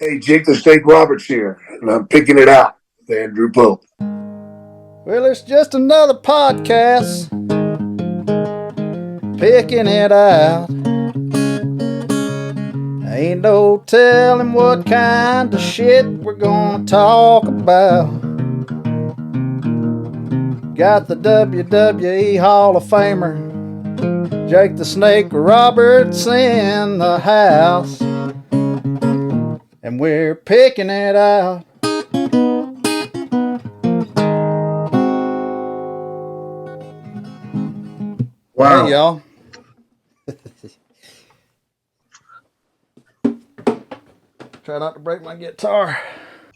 Hey, Jake the Snake Roberts here, and I'm picking it out with Andrew Pope. Well, it's just another podcast, picking it out. Ain't no telling what kind of shit we're gonna talk about. Got the WWE Hall of Famer, Jake the Snake Roberts in the house, and we're picking it out. Wow. Hey, y'all. Try not to break my guitar.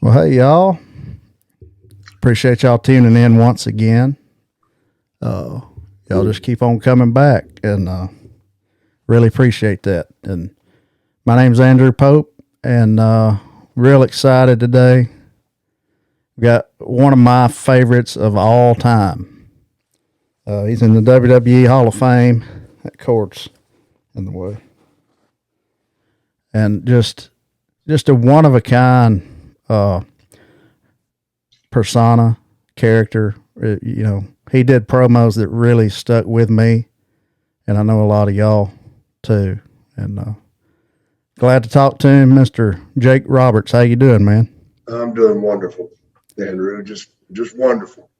Well, hey, y'all. Appreciate y'all tuning in once again. Y'all just keep on coming back, and really appreciate that. And my name's Andrew Pope, and real excited today. We got one of my favorites of all time. He's in the WWE Hall of Fame. That cord's in the way. And just a one of a kind persona, character. He did promos that really stuck with me, and I know a lot of y'all too. And glad to talk to him, Mr. Jake Roberts. How you doing, man? I'm doing wonderful, Andrew. Just wonderful.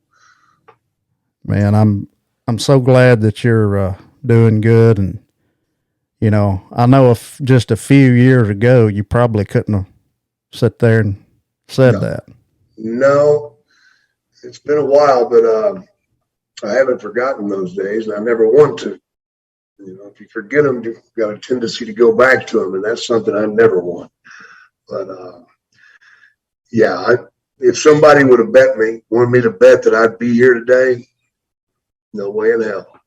Man, I'm so glad that you're doing good. And I know if just a few years ago you probably couldn't have sat there and said that. No, it's been a while, but I haven't forgotten those days, and I never want to. If you forget them, you've got a tendency to go back to them, and that's something I never want. But if somebody would have wanted me to bet that I'd be here today, no way in hell.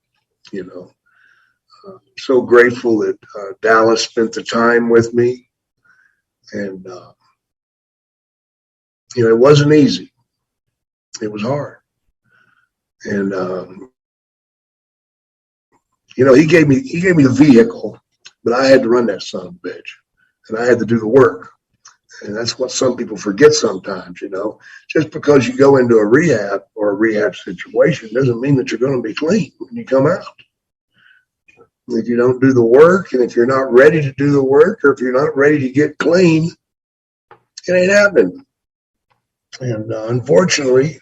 So grateful that Dallas spent the time with me, and it wasn't easy. It was hard, and he gave me the vehicle, but I had to run that son of a bitch, and I had to do the work. And that's what some people forget sometimes. Just because you go into a rehab or a rehab situation doesn't mean that you're going to be clean when you come out. If you don't do the work, and if you're not ready to do the work, or if you're not ready to get clean, it ain't happening. And unfortunately,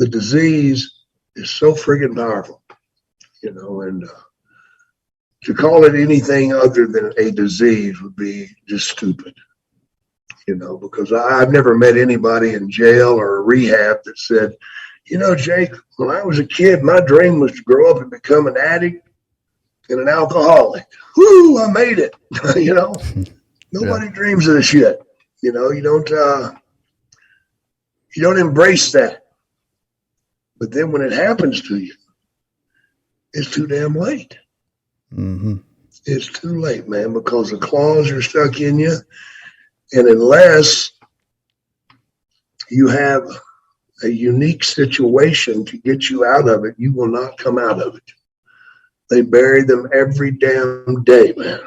the disease is so friggin' powerful, and to call it anything other than a disease would be just stupid, because I've never met anybody in jail or rehab that said, Jake, when I was a kid, my dream was to grow up and become an addict and an alcoholic. Whoo, I made it. Nobody dreams of this shit. You don't embrace that. But then when it happens to you, it's too damn late. Mm-hmm. It's too late, man, because the claws are stuck in you. And unless you have a unique situation to get you out of it, you will not come out of it. They bury them every damn day, man.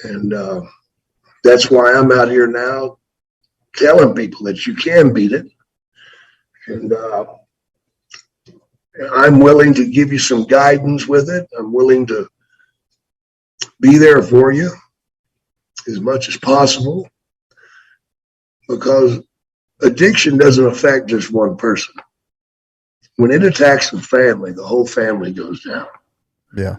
And that's why I'm out here now telling people that you can beat it. And I'm willing to give you some guidance with it. I'm willing to be there for you as much as possible, because addiction doesn't affect just one person. When it attacks the family, the whole family goes down. Yeah.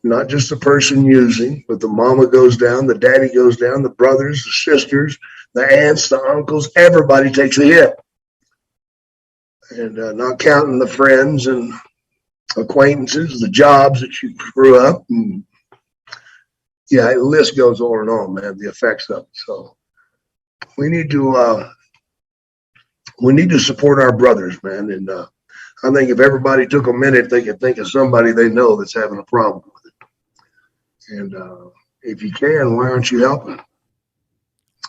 Not just the person using, but the mama goes down, the daddy goes down, the brothers, the sisters, the aunts, the uncles, everybody takes a hit. And not counting the friends and acquaintances, the jobs that you grew up. And the list goes on and on, man, the effects of it. So we need to support our brothers, man. And I think if everybody took a minute, they could think of somebody they know that's having a problem with it. And if you can, why aren't you helping?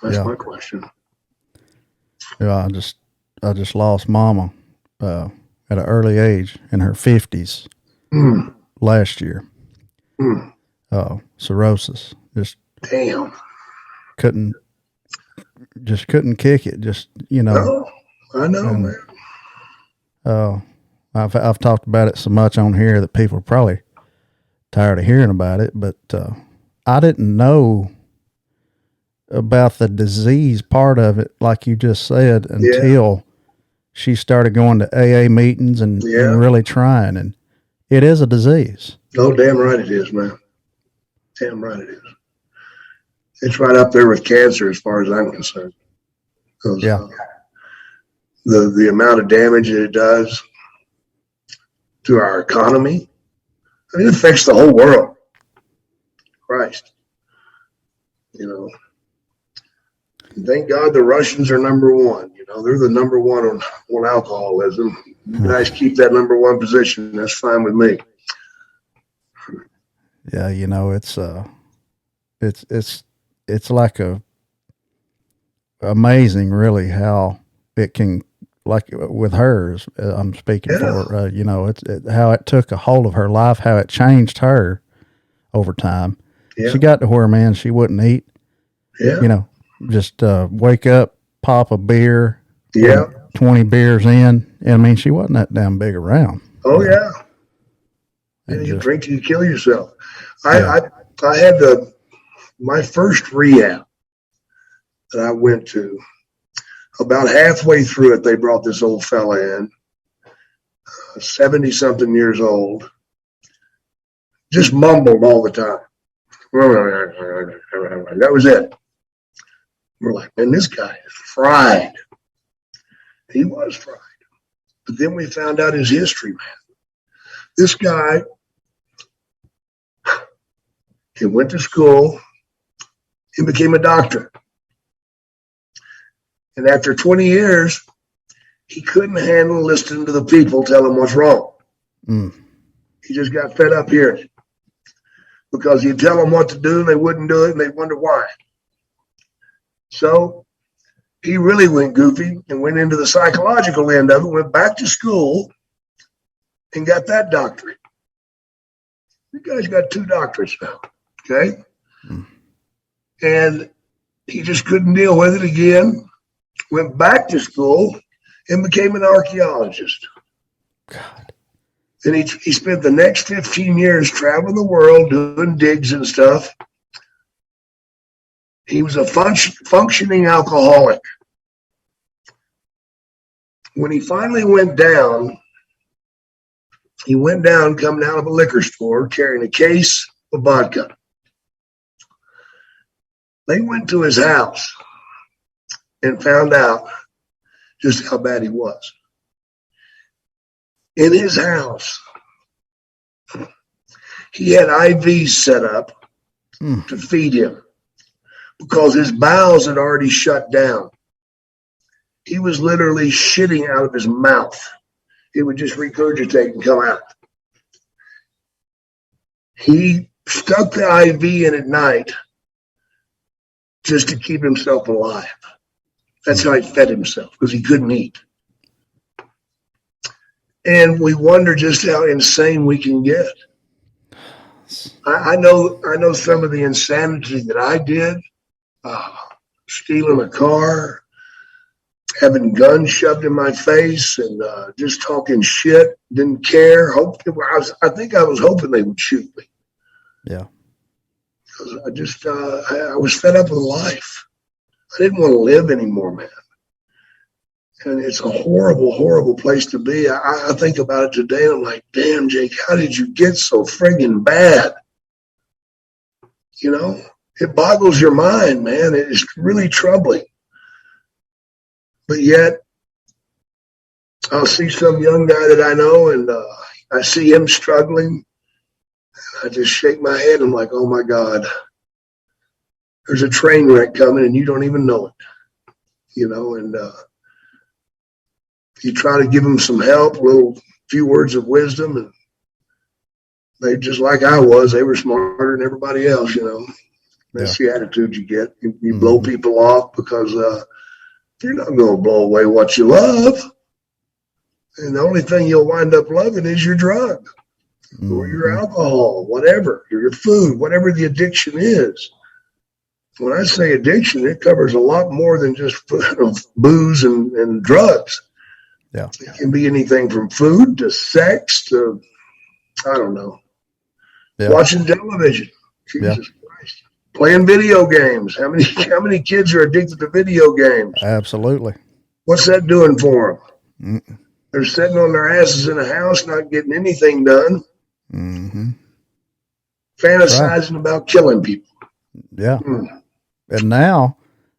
That's my question. Yeah, I just lost Mama at an early age in her 50s last year. Cirrhosis. Just Damn. couldn't kick it. Just, No, I know, and, man. I've talked about it so much on here that people are probably tired of hearing about it, but I didn't know about the disease part of it, like you just said, until she started going to AA meetings and really trying. And it is a disease. Oh, damn right it is, man. Damn right it is. It's right up there with cancer as far as I'm concerned. The amount of damage that it does to our economy, I mean, it affects the whole world. Christ. Thank God the Russians are number one. They're the number one on alcoholism. You guys keep that number one position. That's fine with me. Yeah, it's like amazing, really, how it can, like with hers. I'm speaking for it's how it took a hold of her life, how it changed her over time. Yeah. She got to where, man, she wouldn't eat. Yeah. Just wake up, pop a beer. Yeah. 20 beers in. And I mean, she wasn't that damn big around. Oh, yeah. And you drink till you kill yourself. I had my first rehab that I went to. About halfway through it, they brought this old fella in, 70-something years old, just mumbled all the time. That was it. We're like, man, this guy is fried. He was fried. But then we found out his history, man. This guy, he went to school and became a doctor. And after 20 years, he couldn't handle listening to the people tell him what's wrong. He just got fed up hearing it. Because he'd tell them what to do and they wouldn't do it and they'd wonder why. So he really went goofy and went into the psychological end of it, went back to school and got that doctorate. You guys got 2 doctorates now, okay? And he just couldn't deal with it again, went back to school and became an archaeologist. God. And he spent the next 15 years traveling the world doing digs and stuff. He was a functioning alcoholic. When he finally went down coming out of a liquor store carrying a case of vodka. They went to his house and found out just how bad he was. In his house, he had IVs set up to feed him because his bowels had already shut down. He was literally shitting out of his mouth. It would just regurgitate and come out. He stuck the IV in at night just to keep himself alive. That's how he fed himself, because he couldn't eat. And we wonder just how insane we can get. I know some of the insanity that I did. Stealing a car, having guns shoved in my face, and just talking shit. Didn't care. I think I was hoping they would shoot me. Yeah. Because I was fed up with life. I didn't want to live anymore, man. And it's a horrible, horrible place to be. I think about it today, and I'm like, damn, Jake, how did you get so friggin' bad? It boggles your mind, man. It's really troubling. But yet, I'll see some young guy that I know, and I see him struggling. I just shake my head. I'm like, oh, my God. There's a train wreck coming, and you don't even know it. And you try to give them some help, few words of wisdom, and they, just like I was, they were smarter than everybody else, That's the attitude you get. You blow people off because you're not going to blow away what you love. And the only thing you'll wind up loving is your drug or your alcohol, whatever, or your food, whatever the addiction is. when I say addiction, it covers a lot more than just booze and drugs. Yeah. It can be anything from food to sex to, I don't know, watching television. Jesus Christ. Playing video games. How many kids are addicted to video games? Absolutely. What's that doing for them? Mm-mm. They're sitting on their asses in a house, not getting anything done. Mm-hmm. Fantasizing about killing people. Yeah. And now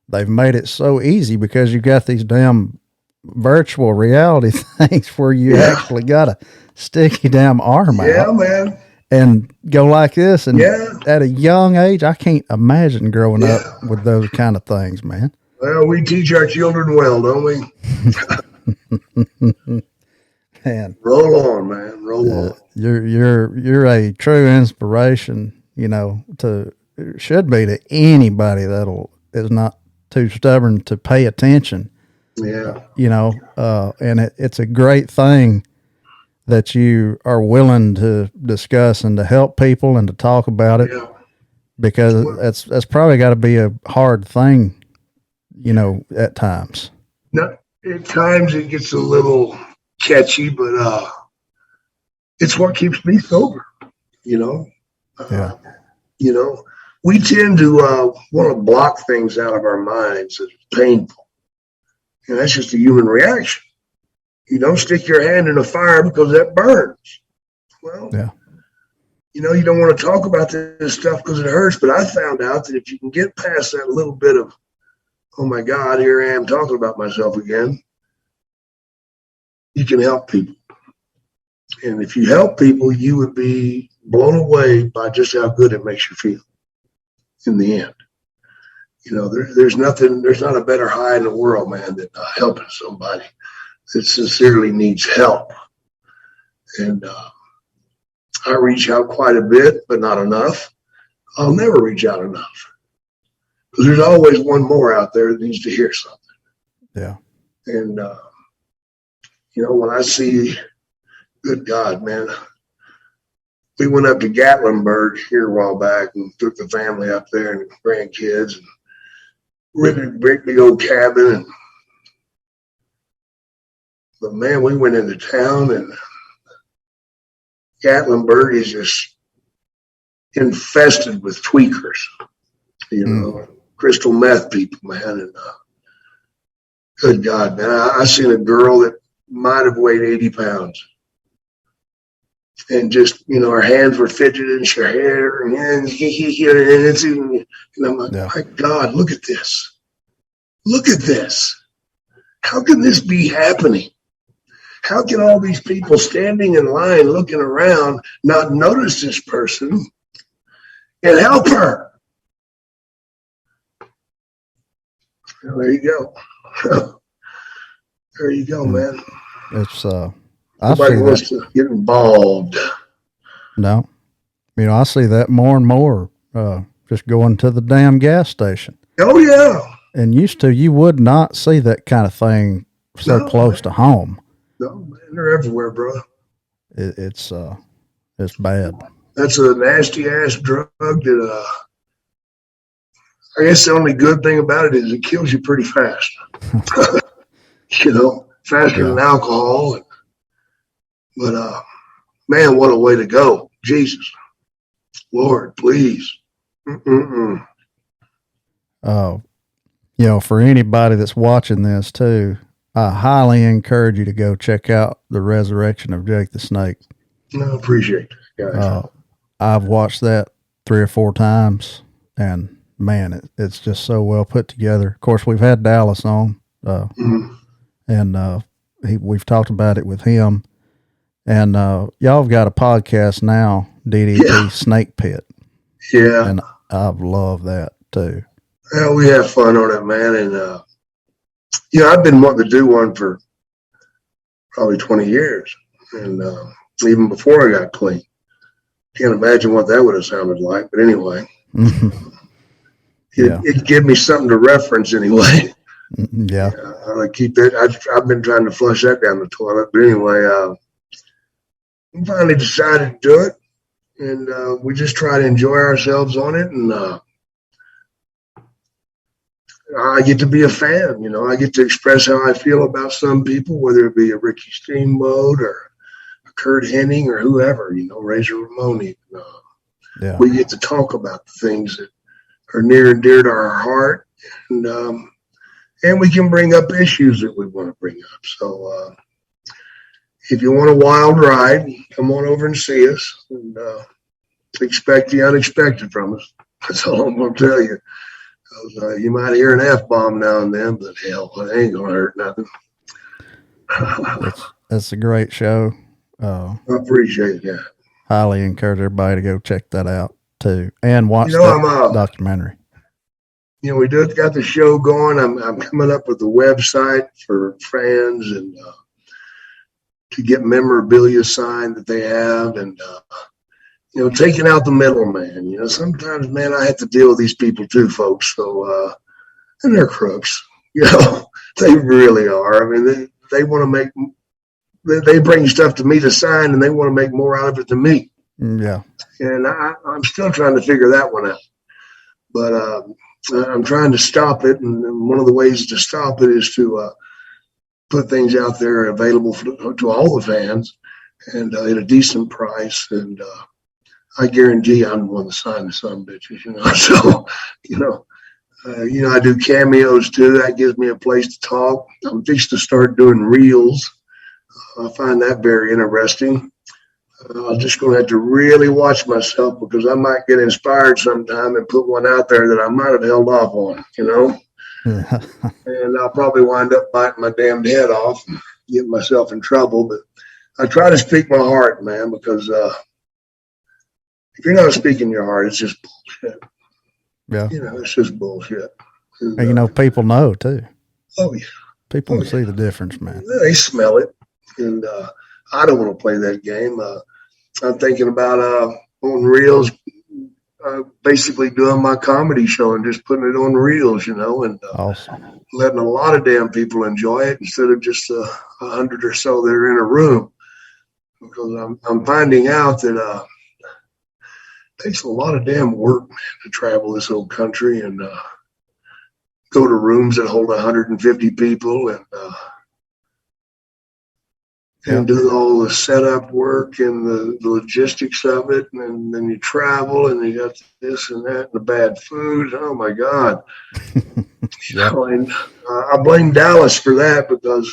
they've made it so easy because you've got these damn virtual reality things where you actually got to stick your damn arm out. Yeah, man. And go like this. And at a young age, I can't imagine growing up with those kind of things, man. Well, we teach our children well, don't we? Man, roll on, man. Roll on. You're a true inspiration, should be to anybody is not too stubborn to pay attention. Yeah. And it's a great thing that you are willing to discuss and to help people and to talk about it, because that's probably got to be a hard thing, at times. No, at times it gets a little catchy, but it's what keeps me sober. We tend to want to block things out of our minds as painful, and that's just a human reaction. You don't stick your hand in a fire because that burns. Well, you don't want to talk about this stuff because it hurts. But I found out that if you can get past that little bit of, oh my God, here I am talking about myself again, you can help people. And if you help people, you would be blown away by just how good it makes you feel in the end. There's not a better high in the world, man, than helping somebody that sincerely needs help. And I reach out quite a bit, but not enough. I'll never reach out enough, because there's always one more out there that needs to hear something. Yeah. And, when I see, good God, man, we went up to Gatlinburg here a while back and took the family up there and grandkids and rented a big old cabin. But man, we went into town, and Gatlinburg is just infested with tweakers, crystal meth people, man. And good God, man, I seen a girl that might have weighed 80 pounds. And just, her hands were fidgeted and her hair, and it's even, and I'm like, my God, look at this. Look at this. How can this be happening? How can all these people standing in line looking around not notice this person and help her? Well, there you go. There you go, man. It's nobody wants to get involved. No. I see that more and more, just going to the damn gas station. Oh, yeah. And used to, you would not see that kind of thing so close to home. No, man, they're everywhere, bro. It's bad. That's a nasty ass drug that, I guess the only good thing about it is it kills you pretty fast. Faster than alcohol. But, man, what a way to go. Jesus. Lord, please. For anybody that's watching this too, I highly encourage you to go check out The Resurrection of Jake the Snake. I appreciate it, guys. I've watched that 3 or 4 times, and man, it's just so well put together. Of course, we've had Dallas on, and we've talked about it with him. And y'all have got a podcast now, DDP Snake Pit. Yeah. And I've loved that too. Well, we have fun on it, man. And, I've been wanting to do one for probably 20 years. And even before I got clean. Can't imagine what that would have sounded like. But anyway, it gave me something to reference anyway. Yeah. I keep it. I've been trying to flush that down the toilet. But anyway, we finally decided to do it. And we just try to enjoy ourselves on it. And I get to be a fan. I get to express how I feel about some people, whether it be a Ricky Steamboat or a Kurt Hennig or whoever, Razor Ramon. Yeah. We get to talk about the things that are near and dear to our heart, and we can bring up issues that we want to bring up. So if you want a wild ride, come on over and see us, and expect the unexpected from us. That's all I'm going to tell you. You might hear an F-bomb now and then, but hell, it ain't going to hurt nothing. That's a great show. I appreciate that. Highly encourage everybody to go check that out too, and watch that documentary. We got the show going. I'm coming up with a website for fans and to get memorabilia signed that they have, and taking out the middleman. Sometimes, man, I have to deal with these people too, folks. So, and they're crooks. They really are. I mean, they want to make. They bring stuff to me to sign, and they want to make more out of it than me. Yeah. And I'm still trying to figure that one out. But I'm trying to stop it, and one of the ways to stop it is to put things out there available to all the fans, and at a decent price. And I guarantee I'm the one to sign the son of bitches. So I do cameos too. That gives me a place to talk. I'm fixing to start doing reels. I find that very interesting. I'm just going to have to really watch myself, because I might get inspired sometime and put one out there that I might have held off on, and I'll probably wind up biting my damned head off and getting myself in trouble. But I try to speak my heart, man, because if you're not speaking your heart, it's just bullshit. Yeah. It's just bullshit. And, people know too. Oh, yeah. People can see the difference, man. They smell it. And I don't want to play that game. I'm thinking about on reels, basically doing my comedy show and just putting it on reels, and awesome. Letting a lot of damn people enjoy it instead of just 100 or so that are in a room. Because I'm finding out that it takes a lot of damn work, man, to travel this whole country and go to rooms that hold 150 people and do all the setup work and the logistics of it. And then you travel and you got this and that and the bad food. Oh, my God. And I blame Dallas for that, because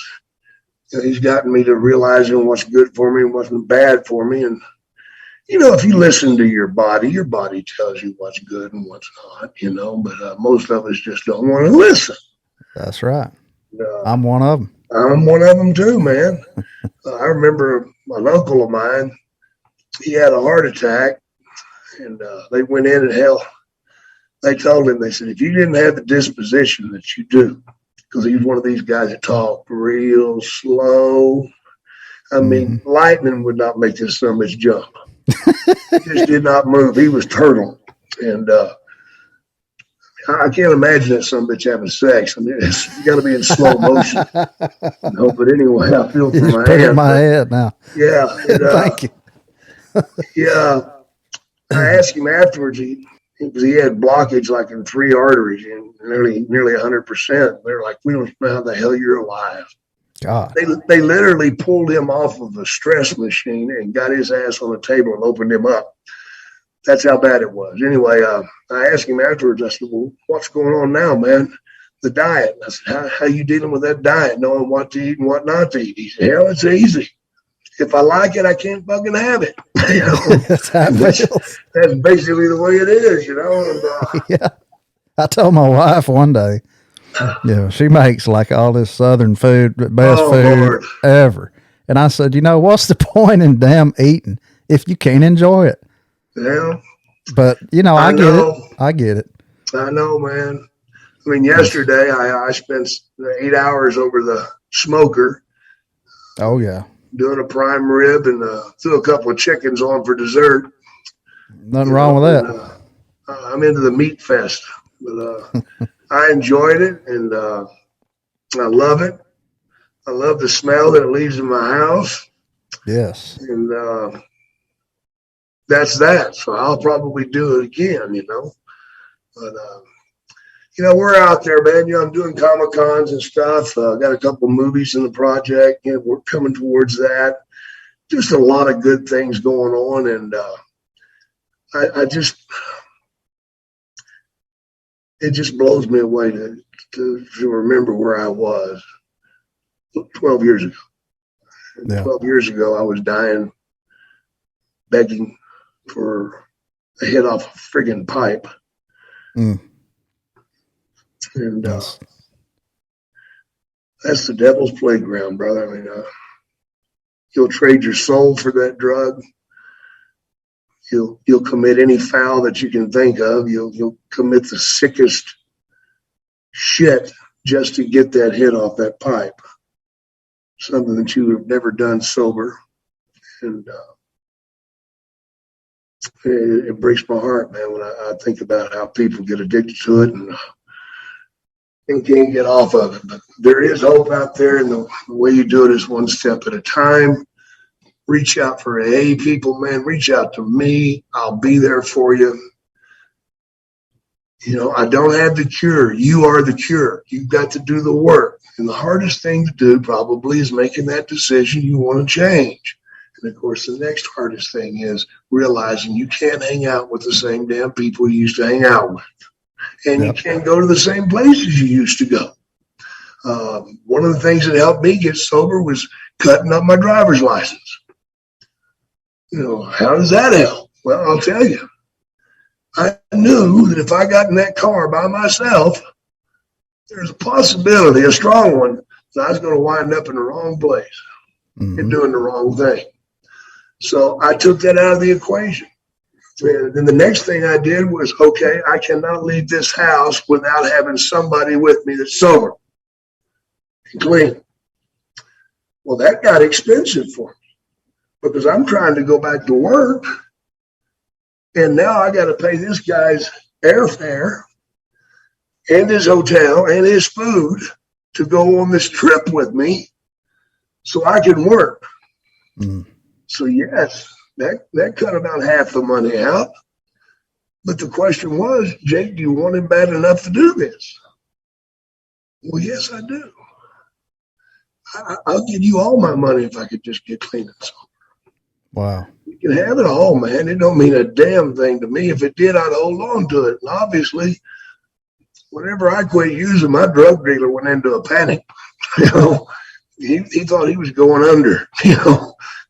he's gotten me to realizing what's good for me and what's bad for me. And, if you listen to your body tells you what's good and what's not, but most of us just don't want to listen. That's right. I'm one of them. I'm one of them too, man. I remember an uncle of mine, he had a heart attack, and they went in and hell, they told him, they said, if you didn't have the disposition that you do, because he was one of these guys that talked real slow. I mean, lightning would not make this son of a bitch jump. He just did not move. He was turtle. And I can't imagine that son of a bitch having sex. I mean, you got to be in slow motion. But anyway, I feel for my head. My head now. Yeah. And, thank you. Yeah. I asked him afterwards, because he had blockage like in 3 arteries and nearly 100%. They're like, we don't know how the hell you're alive. God. They literally pulled him off of a stress machine and got his ass on the table and opened him up. That's how bad it was. Anyway, I asked him afterwards, I said, well, what's going on now, man? The diet. I said, how you dealing with that diet, knowing what to eat and what not to eat? He said, hell, it's easy. If I like it, I can't fucking have it. That's basically the way it is, And, yeah. I told my wife one day, she makes like all this Southern food, best food Lord. Ever. And I said, what's the point in damn eating if you can't enjoy it? Yeah. But, I get it. I get it. I know, man. I mean, yesterday I spent 8 hours over the smoker. Oh, yeah. Doing a prime rib and threw a couple of chickens on for dessert. Nothing wrong with that. I'm into the meat fest. But I enjoyed it, and I love it. I love the smell that it leaves in my house. Yes. And that's that. So I'll probably do it again, But we're out there, man. I'm doing Comic Cons and stuff. Got a couple movies in the project. We're coming towards that. Just a lot of good things going on, and I just it just blows me away to remember where I was 12 years ago. Yeah. 12 years ago, I was dying, begging for a hit off a friggin' pipe. Mm. And Yes. that's the devil's playground, brother. I mean, you'll trade your soul for that drug. You'll commit any foul that you can think of. You'll commit the sickest shit just to get that hit off that pipe. Something that you have never done sober. And it breaks my heart, man, when I think about how people get addicted to it and can't get off of it. But there is hope out there, and the way you do it is one step at a time. Reach out for AA people, man. Reach out to me. I'll be there for you. I don't have the cure. You are the cure. You've got to do the work. And the hardest thing to do probably is making that decision you want to change. And of course, the next hardest thing is realizing you can't hang out with the same damn people you used to hang out with. And you can't go to the same places you used to go. One of the things that helped me get sober was cutting up my driver's license. How does that help? Well, I'll tell you. I knew that if I got in that car by myself, there's a possibility, a strong one, that I was going to wind up in the wrong place and doing the wrong thing. So I took that out of the equation. And then the next thing I did was, okay, I cannot leave this house without having somebody with me that's sober and clean. Well, that got expensive for me because I'm trying to go back to work. And now I got to pay this guy's airfare and his hotel and his food to go on this trip with me so I can work. So yes, that cut about half the money out. But the question was, Jake, do you want him bad enough to do this? Well, yes, I do. I'll give you all my money if I could just get clean and sober. Wow. You can have it all, man. It don't mean a damn thing to me. If it did, I'd hold on to it. And obviously, whenever I quit using, my drug dealer went into a panic. He thought he was going under,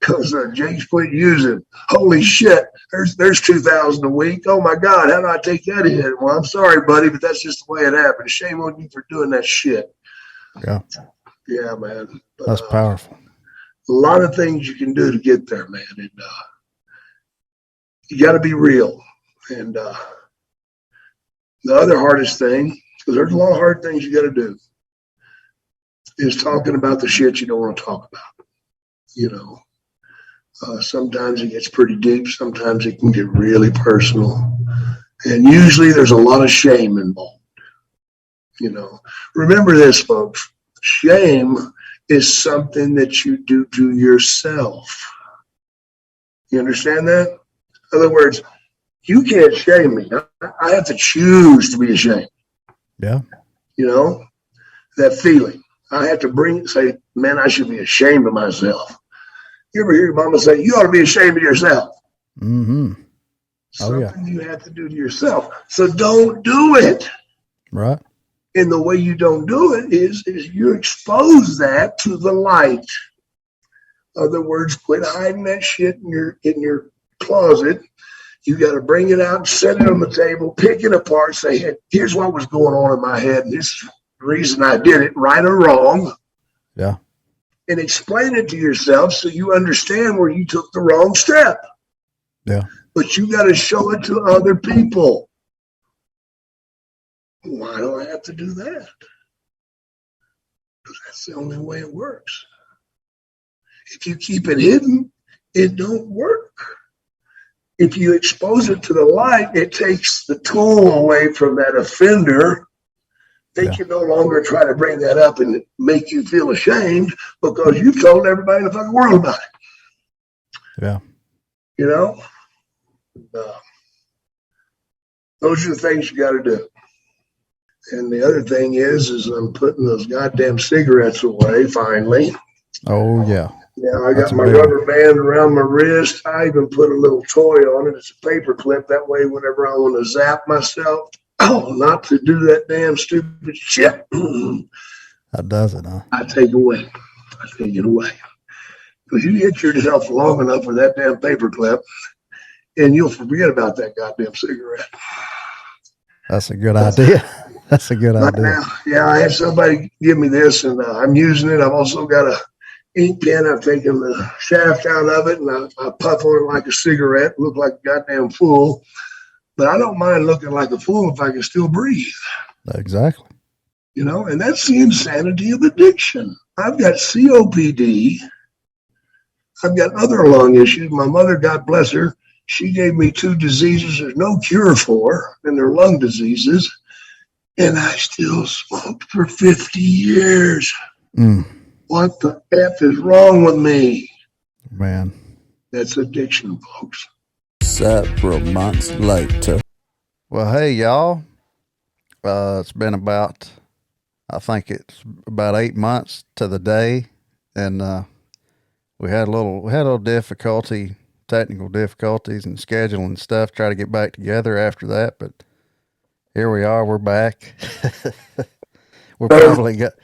because Jake's quit using. Holy shit, there's 2,000 a week. Oh my God, how do I take that in? Well, I'm sorry, buddy, but that's just the way it happened. Shame on you for doing that shit. Yeah. Yeah, man. But, that's powerful. A lot of things you can do to get there, man. And you got to be real. And the other hardest thing, because there's a lot of hard things you got to do, is talking about the shit you don't want to talk about. Sometimes it gets pretty deep. Sometimes it can get really personal. And usually there's a lot of shame involved. Remember this, folks. Shame is something that you do to yourself. You understand that? In other words, you can't shame me. I have to choose to be ashamed. Yeah. That feeling. I have to say, man, I should be ashamed of myself. You ever hear your mama say, you ought to be ashamed of yourself? Mm-hmm. Something you have to do to yourself. So don't do it. Right. And the way you don't do it is you expose that to the light. In other words, quit hiding that shit in your closet. You got to bring it out, set it on the table, pick it apart, say, hey, here's what was going on in my head. And this is the reason I did it, right or wrong. Yeah. And explain it to yourself so you understand where you took the wrong step. Yeah. But you got to show it to other people. Why do I have to do that? Because that's the only way it works. If you keep it hidden, it don't work. If you expose it to the light, it takes the tool away from that offender. They can no longer try to bring that up and make you feel ashamed because you've told everybody in the fucking world about it. Yeah. Those are the things you got to do. And the other thing is I'm putting those goddamn cigarettes away finally. Oh yeah. Yeah, I That's got a my big one. rubber band around my wrist. I even put a little toy on it. It's a paper clip. That way, whenever I want to zap myself, oh, not to do that damn stupid shit, That does it, huh? I take away. I take it away. Because you hit yourself long enough with that damn paper clip, and you'll forget about that goddamn cigarette. That's a good idea. That's a good Right idea. now, yeah, I had somebody give me this, and I'm using it. I've also got a ink pen. I've taken the shaft out of it, and I puff on it like a cigarette. Look like a goddamn fool, but I don't mind looking like a fool if I can still breathe. Exactly. And that's the insanity of addiction. I've got COPD. I've got other lung issues. My mother, God bless her, she gave me two diseases there's no cure for, and they're lung diseases. And I still smoked for 50 years. Mm, What the F is wrong with me? man. That's addiction, folks. Several months later. Well, hey y'all. It's been I think it's about 8 months to the day, and we had a little technical difficulties and scheduling stuff. Try to get back together after that, but here we are. We're back. We're probably got,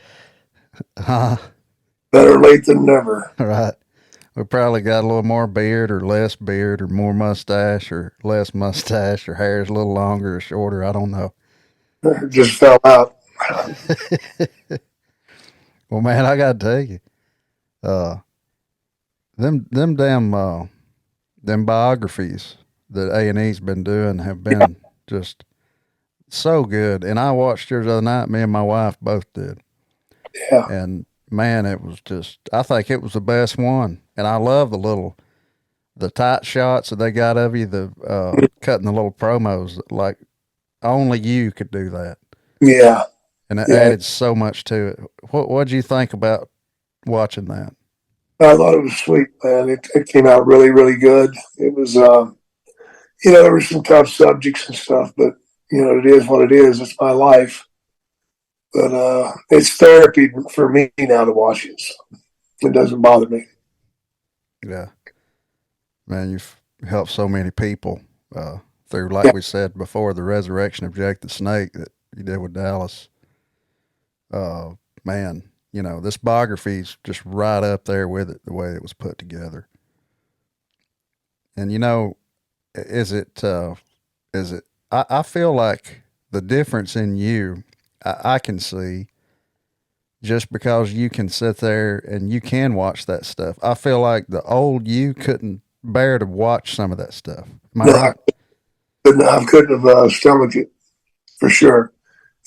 Better late than never. right. We probably got a little more beard or less beard or more mustache or less mustache or hair's a little longer or shorter. I don't know. Just fell out. Well, man, I gotta tell you, uh, them biographies that A&E's been doing have been just so good. And I watched yours the other night. Me and my wife both did. Yeah. And man, I think it was the best one. And I love the tight shots that they got of you, cutting the little promos. Like only you could do that. Yeah. And it Yeah. added so much to it. What'd you think about watching that? I thought it was sweet, man. It came out really, really good. It was, there were some tough subjects and stuff, but, it is what it is. It's my life. But it's therapy for me now to watch it. It doesn't bother me. Yeah. Man, you've helped so many people through, like we said before, the resurrection of Jake the Snake that you did with Dallas. Man, this biography's just right up there with it, the way it was put together. And I feel like the difference in you, I can see just because you can sit there and you can watch that stuff. I feel like the old you couldn't bear to watch some of that stuff. Am I right? I couldn't have stomached it for sure.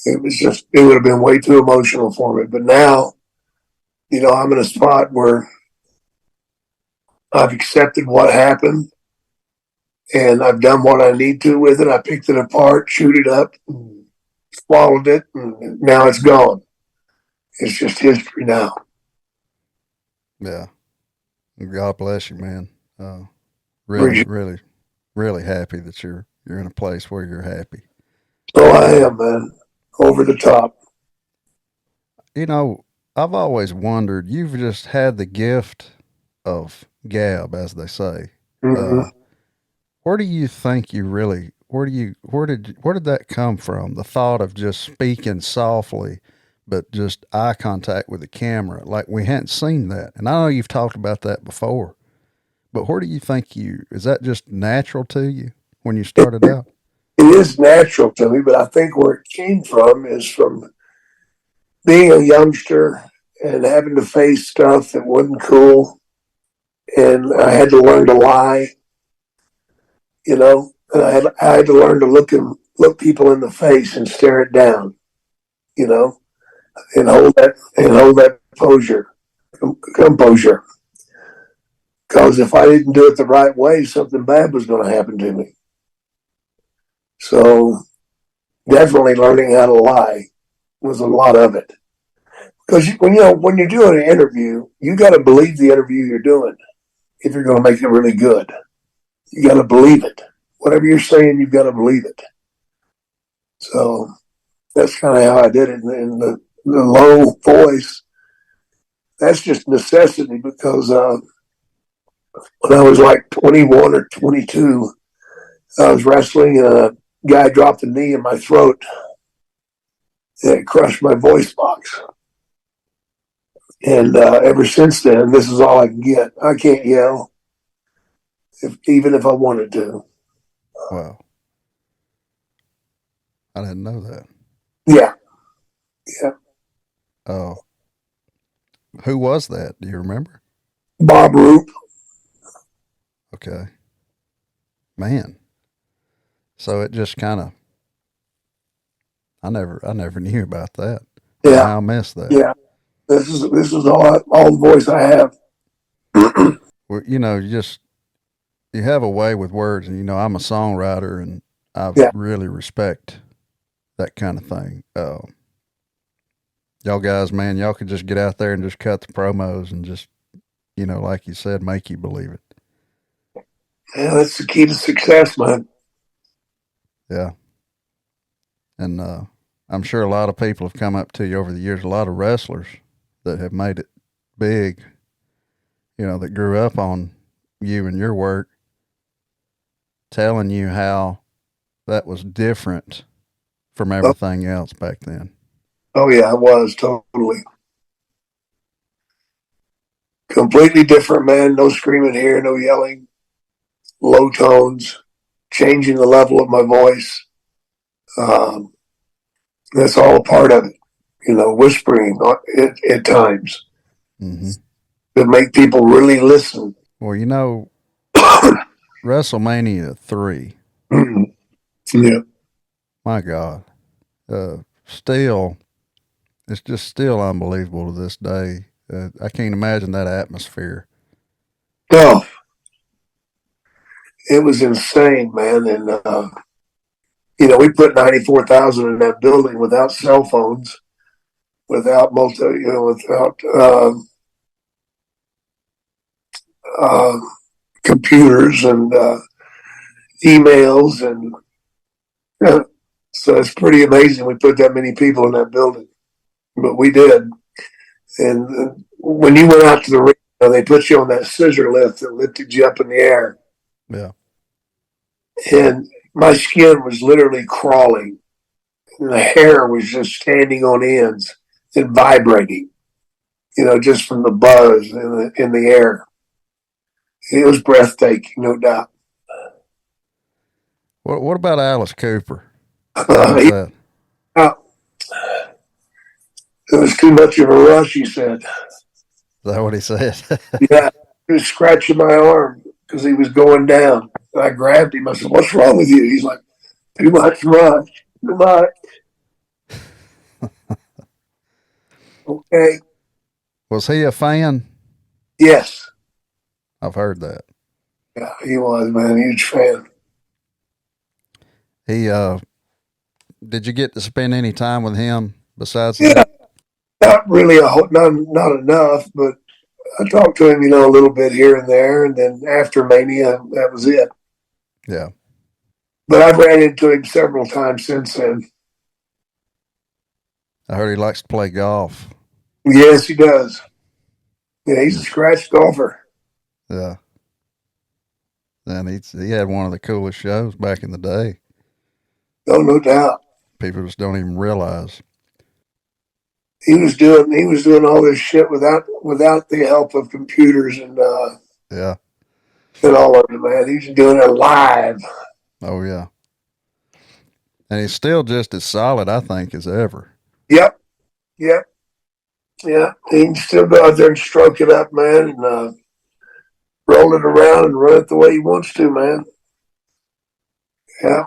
It would have been way too emotional for me. But now, I'm in a spot where I've accepted what happened and I've done what I need to with it. I picked it apart, chewed it up, swallowed it, and now it's gone. It's just history now. Yeah. God bless you, man. Really, really, really happy that you're in a place where you're happy. Oh, I am, man. Over the top. I've always wondered, you've just had the gift of gab, as they say. Mm-hmm. Where do you think where did that come from? The thought of just speaking softly, but just eye contact with the camera. Like we hadn't seen that. And I know you've talked about that before, but where do you think is that just natural to you when you started out? It is natural to me, but I think where it came from is from being a youngster and having to face stuff that wasn't cool. And I had to learn to lie, and I had to learn to look people in the face and stare it down, and hold that composure. Because if I didn't do it the right way, something bad was going to happen to me. So definitely learning how to lie was a lot of it. Because when you're doing an interview, you got to believe the interview you're doing if you're going to make it really good. You got to believe it. Whatever you're saying, you've got to believe it. So That's kind of how I did it. And the low voice, that's just necessity because when I was like 21 or 22, I was wrestling and a guy dropped a knee in my throat and it crushed my voice box. And ever since then, this is all I can get. I can't yell, even if I wanted to. Wow. I didn't know that. Yeah, yeah. Oh, who was that? Do you remember? Bob Roop. Okay. Man. So it just kind of, I never knew about that. Yeah, How I missed that. yeah. This is all the voice I have. Well, you know, you have a way with words, and I'm a songwriter, and I Yeah, really respect that kind of thing. Y'all guys, man, y'all could just get out there and just cut the promos and just, like you said, make you believe it. yeah. That's the key to success, man. Yeah. And I'm sure a lot of people have come up to you over the years, a lot of wrestlers that have made it big, that grew up on you and your work, telling you how that was different from Oh, everything else back then. oh yeah, I was totally completely different, man. No screaming here, no yelling, low tones, changing the level of my voice. Um, that's all a part of it. Whispering at times Mm-hmm. to make people really listen. Well, WrestleMania 3, Yeah. my God, still, it's just still unbelievable to this day. I can't imagine that atmosphere. Oh, it was insane, man. And, we put 94,000 in that building without cell phones, without uh, computers and emails. And so it's pretty amazing we put that many people in that building. But we did. And when you went out to the ring, they put you on that scissor lift that lifted you up in the air. Yeah. And my skin was literally crawling. And the hair was just standing on ends and vibrating, just from the buzz in the air. It was breathtaking, no doubt. What about Alice Cooper? How was He, that? uh, it was too much of a rush, he said. Is that what he said? Yeah, he was scratching my arm because he was going down. And I grabbed him. I said, "What's wrong with you?" He's like, "Too much rush. Too much." Okay. Was he a fan? Yes. I've heard that. Yeah, he was, man. Huge fan. He did you get to spend any time with him besides Yeah, that? not really not enough, but I talked to him, a little bit here and there, and then after Mania, that was it. Yeah. But I've ran into him several times since then. I heard he likes to play golf. Yes, he does. Yeah, he's a scratch golfer. Yeah. And he had one of the coolest shows back in the day. Oh, no doubt. People just don't even realize. He was doing all this shit without the help of computers Yeah. and all of it, man. He's doing it live. Oh yeah. And he's still just as solid, I think, as ever. Yep, yep, yeah. He can still go out there and stroke it up, man, and roll it around and run it the way he wants to, man. Yeah,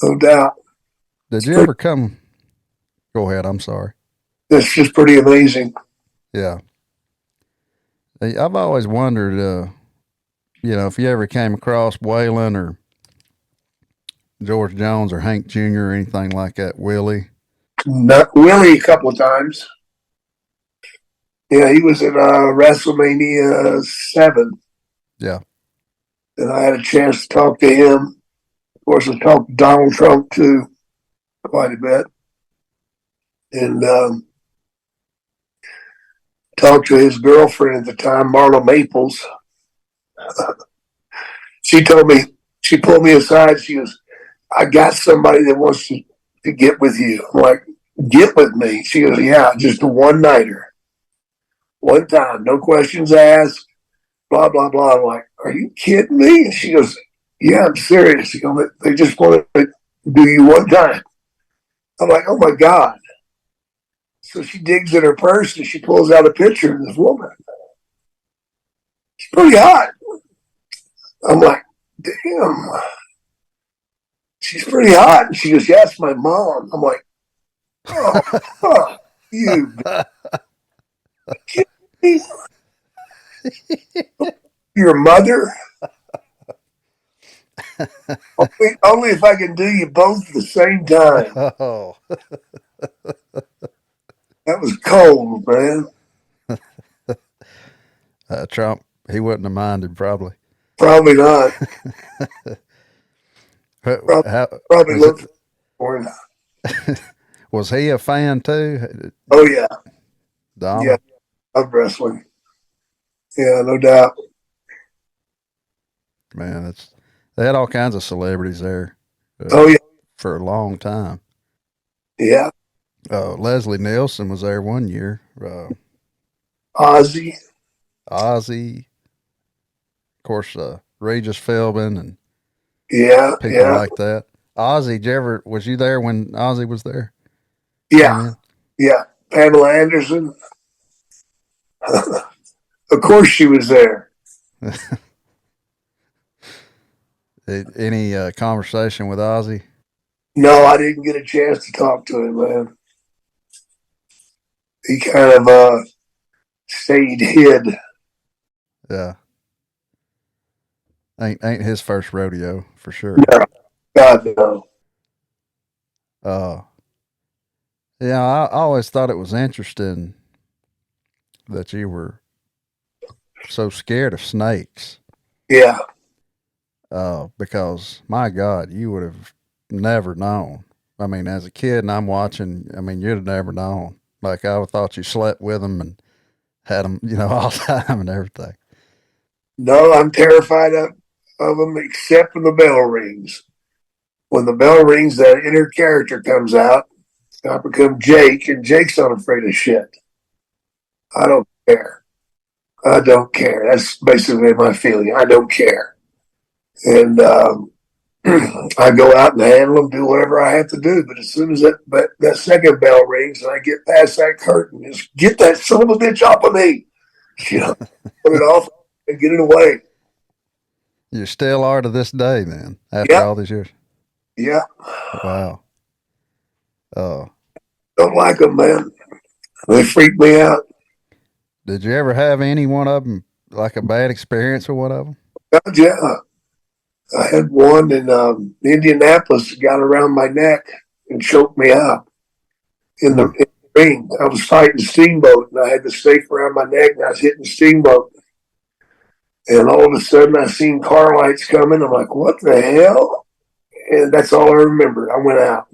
no doubt. Did you ever come? Go ahead. I'm sorry. It's just pretty amazing. Yeah. Hey, I've always wondered, if you ever came across Waylon or George Jones or Hank Jr. or anything like that, Willie. Not Willie a couple of times. Yeah, he was at WrestleMania 7, Yeah. and I had a chance to talk to him. Of course, I talked to Donald Trump too quite a bit. and talked to his girlfriend at the time, Marla Maples. She told me, she pulled me aside. She goes, I got somebody that wants to get with you. I'm like, get with me? She goes, yeah, just a one nighter. One time, no questions asked, blah, blah, blah. I'm like, are you kidding me? And she goes, yeah, I'm serious. She goes, they just want to do you one time. I'm like, oh my God. So she digs in her purse and she pulls out a picture of this woman. She's pretty hot. I'm like, damn, she's pretty hot. And she goes, yeah, it's my mom. I'm like, oh, fuck you. Your mother? Only if I can do you both at the same time. Oh, That was cold, man. Trump, he wouldn't have minded probably. Probably not. How, Probably was looked for it. was he a fan too? Oh, yeah. Yeah. Donald? Of wrestling. Yeah, no doubt. Man, they had all kinds of celebrities there Oh, yeah. for a long time. Yeah. Leslie Nielsen was there one year. Ozzy. Ozzy, of course, Regis Philbin and Yeah. people Yeah. like that. Ozzy, was you there when Ozzy was there? Yeah. Yeah. Pamela Anderson. Of course she was there. Any conversation with Ozzy? No, I didn't get a chance to talk to him, man. He kind of stayed hid. Yeah. Ain't his first rodeo for sure. No, God, no. Yeah, I always thought it was interesting that you were so scared of snakes. Yeah. Because my God, you would have never known. I mean, as a kid, and I'm watching. I mean, you'd have never known. Like I would thought you slept with them and had them, all the time and everything. No, I'm terrified of them except when the bell rings. When the bell rings, that inner character comes out. I become Jake, and Jake's not afraid of shit. I don't care. I don't care. That's basically my feeling. I don't care. And I go out and handle them, do whatever I have to do. But as soon as that second bell rings and I get past that curtain, just get that son of a bitch off of me. Put it off and get it away. You still are to this day, then, after all these years. Yeah. Wow. Oh. Don't like them, man. They freak me out. Did you ever have any one of them, like a bad experience with one of them? God, yeah. I had one in Indianapolis that got around my neck and choked me out in the ring. I was fighting Steamboat, and I had the stake around my neck, and I was hitting Steamboat. And all of a sudden, I seen car lights coming. I'm like, what the hell? And that's all I remember. I went out.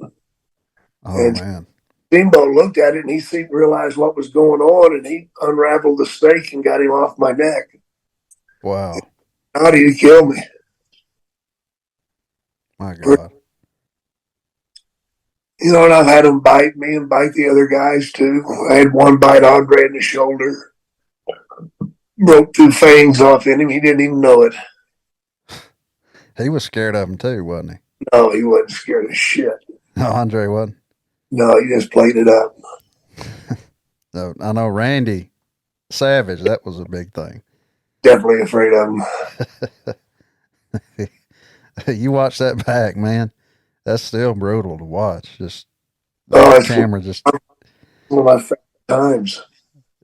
Oh, man. Steamboat looked at it, and he realized what was going on, and he unraveled the stake and got him off my neck. Wow. How did he kill me? My God. And I've had him bite me and bite the other guys too. I had one bite Andre in the shoulder. Broke 2 fangs off in him. He didn't even know it. He was scared of him too, wasn't he? No, he wasn't scared of shit. No, Andre wasn't. No, he just played it up. No, I know Randy Savage, that was a big thing. Definitely afraid of him. You watch that back, man. That's still brutal to watch. Just the camera just one of my favorite times.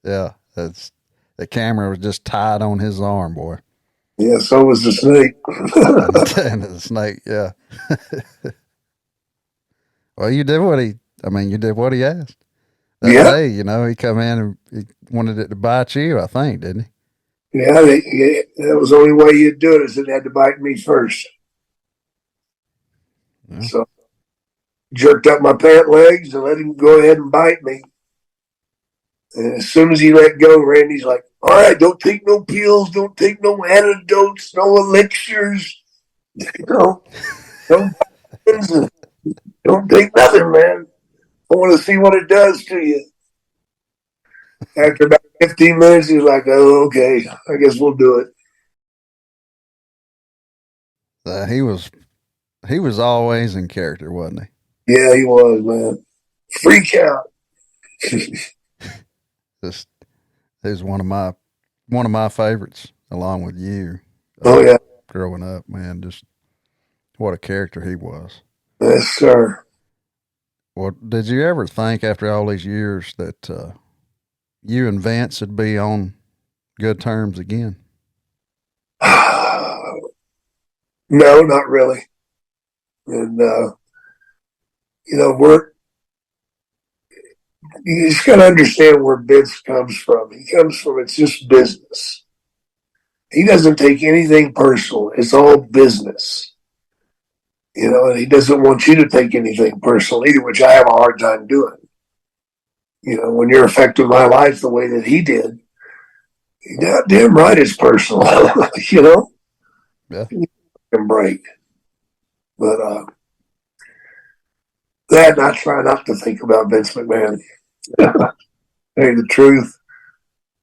Yeah, the camera was just tied on his arm, boy. Yeah, so was the snake. and the snake, yeah. Well, you did what he asked. That day, he come in and he wanted it to bite you, I think, didn't he? Yeah, that was the only way you'd do it, is it had to bite me first. Yeah. So jerked up my pant legs and let him go ahead and bite me. And as soon as he let go, Randy's like, all right, don't take no pills, don't take no antidotes, no elixirs, no, no, don't take nothing, man. I want to see what it does to you. After about 15 minutes, he's like, oh, okay, I guess we'll do it. He was always in character, wasn't Yeah, he was, man. Freak out. Just he's one of my favorites, along with you. Oh, yeah. Growing up, man, just what a character he was. Yes, sir. Well, did you ever think after all these years that you and Vance would be on good terms again? No, not really. And, you just got to understand where Vince comes from. He comes from, it's just business. He doesn't take anything personal. It's all business. And he doesn't want you to take anything personal either, which I have a hard time doing. When you're affecting my life the way that he did, damn right it's personal, Yeah. And break. But that, I try not to think about Vince McMahon. Hey, the truth.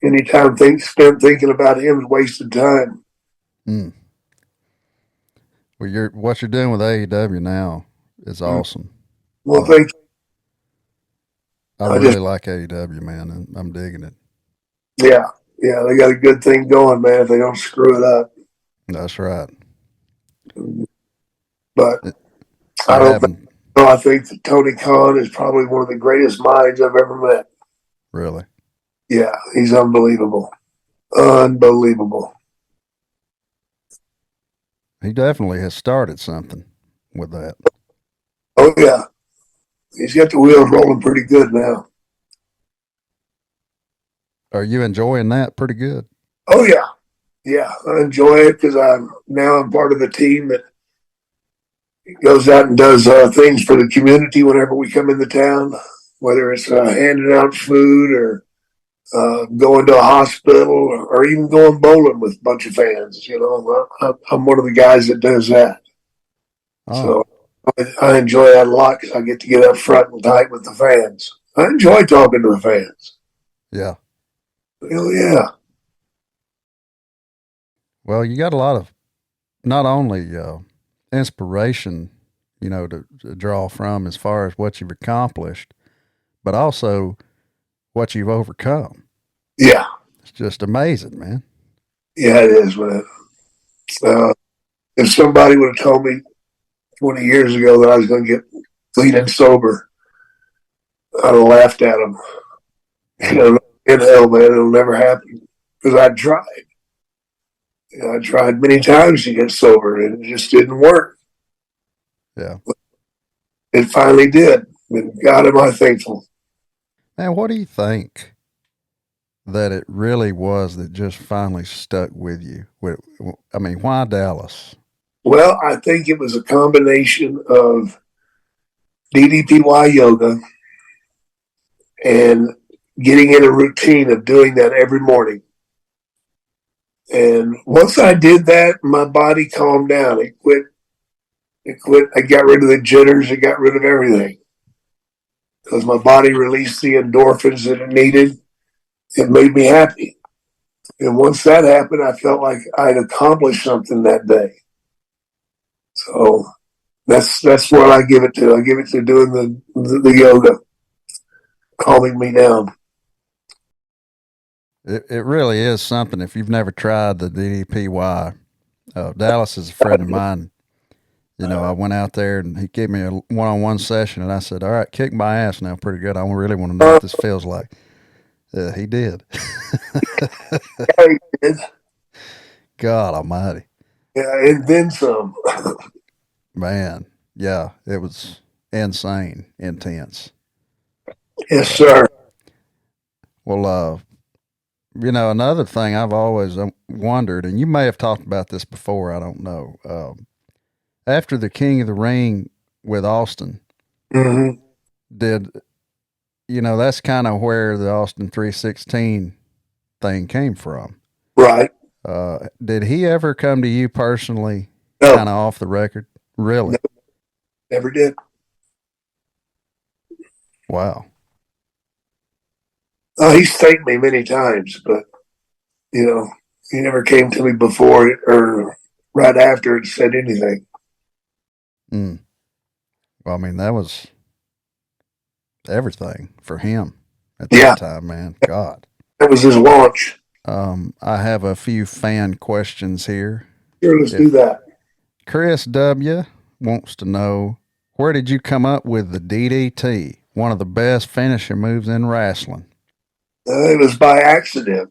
Anytime spent thinking about him is wasted time. Mm. Well, what you're doing with AEW now is awesome. Well, thank you. I really like AEW, man, and I'm digging it. Yeah, they got a good thing going, man. If they don't screw it up. That's right. But I think that Tony Khan is probably one of the greatest minds I've ever met. Really? Yeah, he's unbelievable. Unbelievable. He definitely has started something with that. Oh, yeah. He's got the wheels rolling pretty good now. Are you enjoying that pretty good? Oh, yeah. Yeah, I enjoy it because I'm part of the team that goes out and does things for the community whenever we come into town, whether it's handing out food or going to a hospital or even going bowling with a bunch of fans. I'm one of the guys that does that. Oh. So I enjoy that a lot because I get to get up front and tight with the fans. I enjoy talking to the fans. Yeah. Hell yeah. Well, you got a lot of not only inspiration, to draw from as far as what you've accomplished, but also what you've overcome. Yeah. It's just amazing, man. Yeah, it is, man. If somebody would have told me 20 years ago that I was going to get clean and sober, I'd have laughed at them. In hell, man, it'll never happen because I tried. I tried many times to get sober and it just didn't work. Yeah. It finally did. And God am I thankful. Man, what do you think that it really was that just finally stuck with you? I mean, why Dallas? Well, I think it was a combination of DDPY yoga and getting in a routine of doing that every morning. And once I did that, my body calmed down. It quit. I got rid of the jitters. It got rid of everything because my body released the endorphins that it needed. It made me happy. And once that happened, I felt like I'd accomplished something that day. So that's what I give it to. I give it to doing the yoga, calming me down. It really is something. If you've never tried the DDPY, Dallas is a friend of mine. I went out there and he gave me a one-on-one session, and I said, "All right, kick my ass now, pretty good. I really want to know what this feels like." He did. Yeah, he did. God Almighty. Yeah, and then some. Man, yeah, it was insane, intense. Yes, sir. Well, another thing I've always wondered, and you may have talked about this before, I don't know. After the King of the Ring with Austin, Mm-hmm. Did that's kind of where the Austin 316 thing came from. Right. Did he ever come to you personally, kind No, of off the record? Really? no, never did. Wow. He's thanked me many times, but he never came to me before it or right after it said anything. Mm. Well, I mean, that was everything for him at Yeah, that time, man. God. that was his launch. I have a few fan questions here. Sure, let's do If that. Chris W. wants to know, where did you come up with the DDT, one of the best finishing moves in wrestling? It was by accident.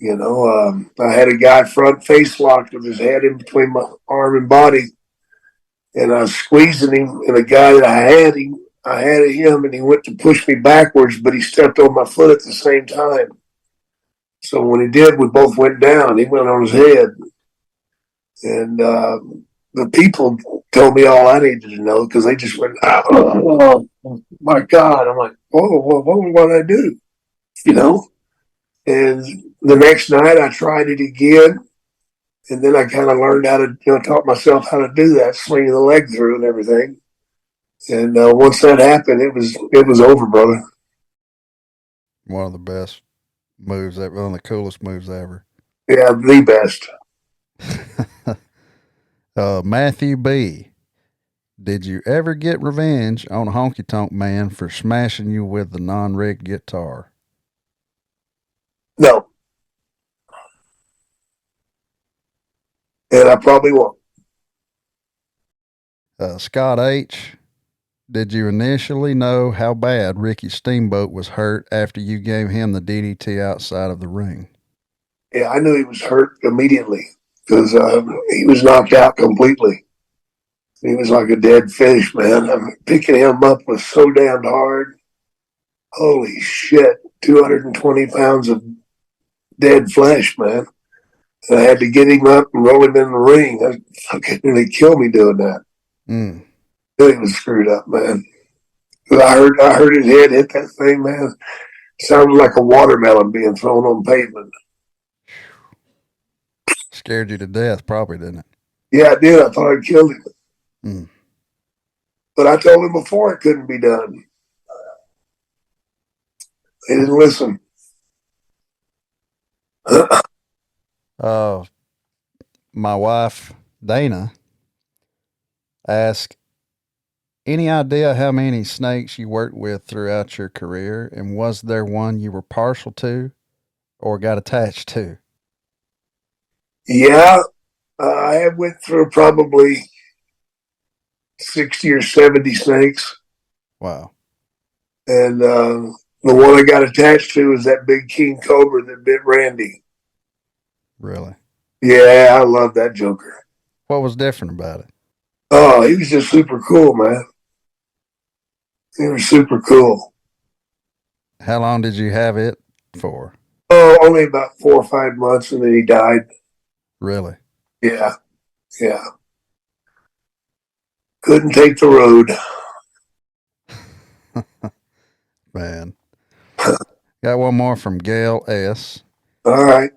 I had a guy front face locked with his head in between my arm and body, and I was squeezing him, and the guy that I had him, and he went to push me backwards, but he stepped on my foot at the same time. So when he did, we both went down. He went on his head, and the people told me all I needed to know because they just went, "Oh my God!" I'm like, "Whoa, what did I do?" You know. And the next night, I tried it again, and then I kind of learned how to, taught myself how to do that, swinging the leg through and everything. And once that happened, it was over, brother. One of the best moves ever, one of the coolest moves ever. Yeah, the best. Matthew B. Did you ever get revenge on Honky Tonk Man for smashing you with the non-rigged guitar? No, and I probably won't. Scott H. Did you initially know how bad Ricky Steamboat was hurt after you gave him the DDT outside of the ring? Yeah, I knew he was hurt immediately because he was knocked out completely. He was like a dead fish, man. Picking him up was so damn hard. Holy shit, 220 pounds of dead flesh, man. And I had to get him up and roll him in the ring. That fucking nearly killed me doing that. Mm. He was screwed up, man. I heard his head hit that thing, man. It sounded like a watermelon being thrown on pavement. Scared you to death, probably, didn't it? Yeah, I did. I thought I killed him. Mm. But I told him before it couldn't be done. They didn't listen. Uh, my wife, Dana, asked, any idea how many snakes you worked with throughout your career? And was there one you were partial to or got attached to? Yeah, I went through probably 60 or 70 snakes. Wow. And the one I got attached to was that big king cobra that bit Randy. Really? Yeah, I love that joker. What was different about it? Oh, he was just super cool, man. He was super cool. How long did you have it for? Oh, only about 4 or 5 months, and then he died. Really? Yeah, yeah. Couldn't take the road. Man. Got one more from Gail S. All right.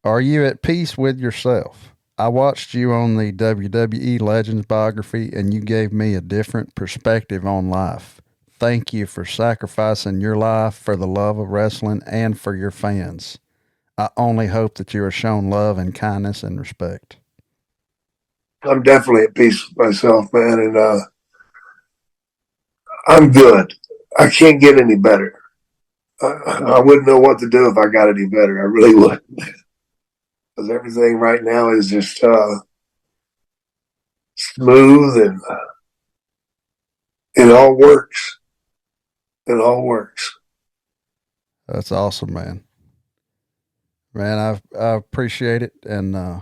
Are you at peace with yourself? I watched you on the WWE Legends biography and you gave me a different perspective on life. Thank you for sacrificing your life for the love of wrestling and for your fans. I only hope that you are shown love and kindness and respect. I'm definitely at peace with myself, man, and I'm good. I can't get any better. I wouldn't know what to do if I got any better. I really would. Because everything right now is just smooth and it all works. It all works. That's awesome, man. Man, I appreciate it and No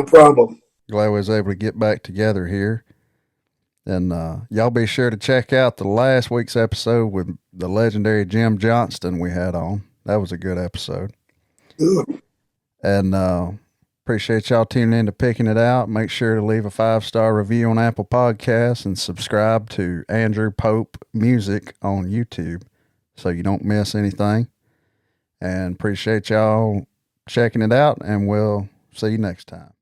problem. glad we was able to get back together here. And y'all be sure to check out the last week's episode with the legendary Jim Johnston we had on. That was a good episode. Good. And Appreciate y'all tuning in to Picking It Out. Make sure to leave a 5-star review on Apple Podcasts and subscribe to Andrew Pope Music on YouTube so you don't miss anything. And appreciate y'all checking it out, and we'll see you next time.